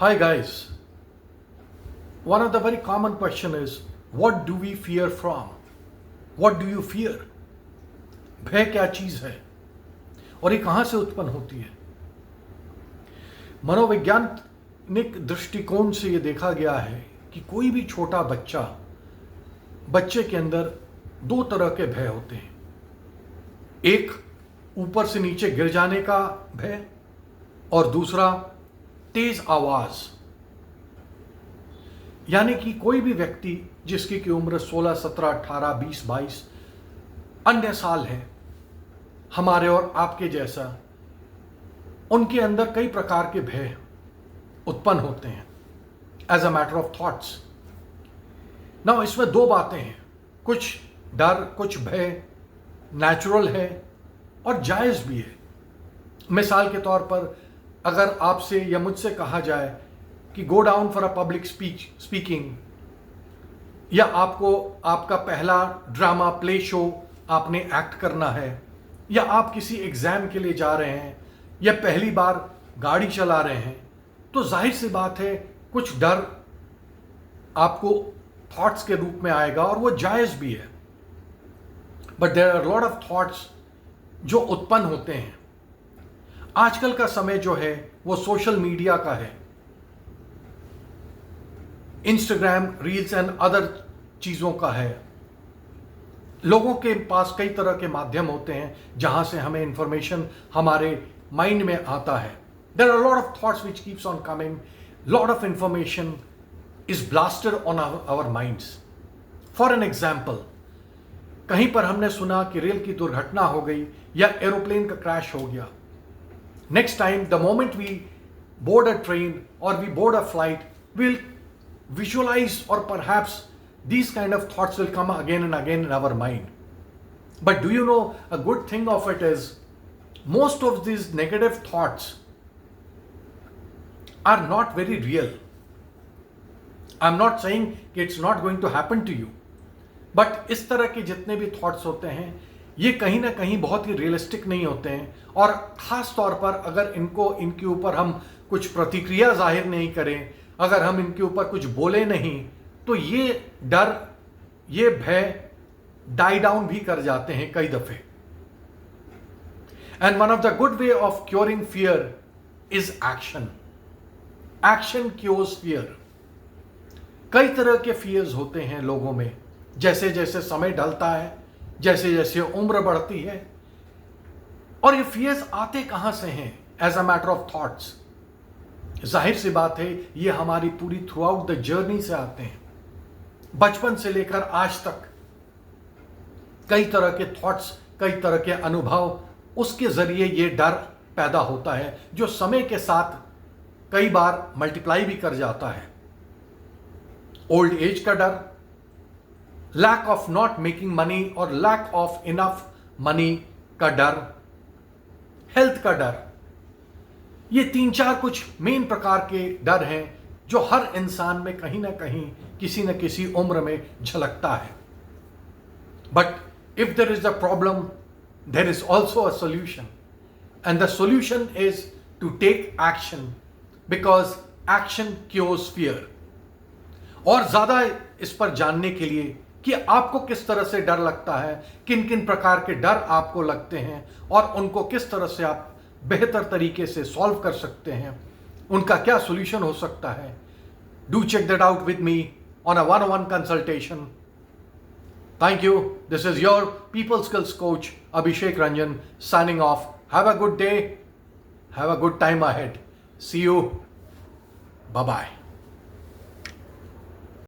Hi guys. One of the very common question is, what do we fear from? What do you fear? भय क्या चीज है और ये कहां से उत्पन्न होती है? मनोवैज्ञानिक दृष्टिकोण से ये देखा गया है कि कोई भी छोटा बच्चे के अंदर दो तरह के भय होते हैं। एक ऊपर से नीचे गिर जाने का भय और दूसरा तेज आवाज। यानी कि कोई भी व्यक्ति जिसकी की उम्र 16, 17, 18, 20, 22 अन्य साल है, हमारे और आपके जैसा, उनके अंदर कई प्रकार के भय उत्पन्न होते हैं as a matter of thoughts. ना इसमें दो बातें हैं, कुछ डर, कुछ भय नेचुरल है और जायज भी है। मिसाल के तौर पर अगर आपसे या मुझसे कहा जाए कि go down for a public speaking, या आपको आपका पहला ड्रामा प्ले शो आपने एक्ट करना है, या आप किसी एग्जाम के लिए जा रहे हैं, या पहली बार गाड़ी चला रहे हैं, तो जाहिर सी बात है कुछ डर आपको थॉट्स के रूप में आएगा और वो जायज भी है। But there are lot of thoughts जो उत्पन्न होते हैं। आजकल का समय जो है वो सोशल मीडिया का है। इंस्टाग्राम रील्स एंड अदर चीजों का है। लोगों के पास कई तरह के माध्यम होते हैं जहां से हमें इंफॉर्मेशन हमारे माइंड में आता है। There are lot of thoughts which keeps on coming, lot of information is blasted on our minds. For an example, कहीं पर हमने सुना कि रेल की दुर्घटना हो गई या एरोप्लेन का क्रैश हो गया। Next time the moment we board a train और we board a flight, will visualize, or perhaps these kind of thoughts will come again and again in our mind. But do you know, a good thing of it is most of these negative thoughts are not very real. I'm not saying it's not going to happen to you, but इस तरह के जितने भी thoughts होते हैं ये कहीं ना कहीं बहुत ही रियलिस्टिक नहीं होते हैं। और खास तौर पर अगर इनके ऊपर हम कुछ प्रतिक्रिया जाहिर नहीं करें, अगर हम इनके ऊपर कुछ बोले नहीं, तो ये डर, ये भय डाई डाउन भी कर जाते हैं कई दफे। And one of the good way of curing fear is action. Action cures fear. कई तरह के फियर्स होते हैं लोगों में, जैसे जैसे समय ढलता है, जैसे जैसे उम्र बढ़ती है। और ये फियर्स आते कहां से हैं? As a matter of thoughts. जाहिर सी बात है ये हमारी पूरी थ्रू आउट द जर्नी से आते हैं। बचपन से लेकर आज तक कई तरह के थॉट्स, कई तरह के अनुभव, उसके जरिए ये डर पैदा होता है जो समय के साथ कई बार मल्टीप्लाई भी कर जाता है। ओल्ड एज का डर, lack of not making money और लैक ऑफ इनफ मनी का डर, हेल्थ का डर। ये 3-4 कुछ मेन प्रकार के डर हैं जो हर इंसान में कहीं ना कहीं किसी न किसी उम्र में झलकता है। But if there is a problem, there is also a solution, and the solution is to take action, because action cures fear. और ज्यादा इस पर जानने के लिए कि आपको किस तरह से डर लगता है, किन किन प्रकार के डर आपको लगते हैं और उनको किस तरह से आप बेहतर तरीके से सॉल्व कर सकते हैं, उनका क्या सॉल्यूशन हो सकता है, do check that out with me on a 1-on-1 consultation. Thank you. This is your people skills coach Abhishek Ranjan signing off. Have a good day, have a good time ahead. See you, bye bye.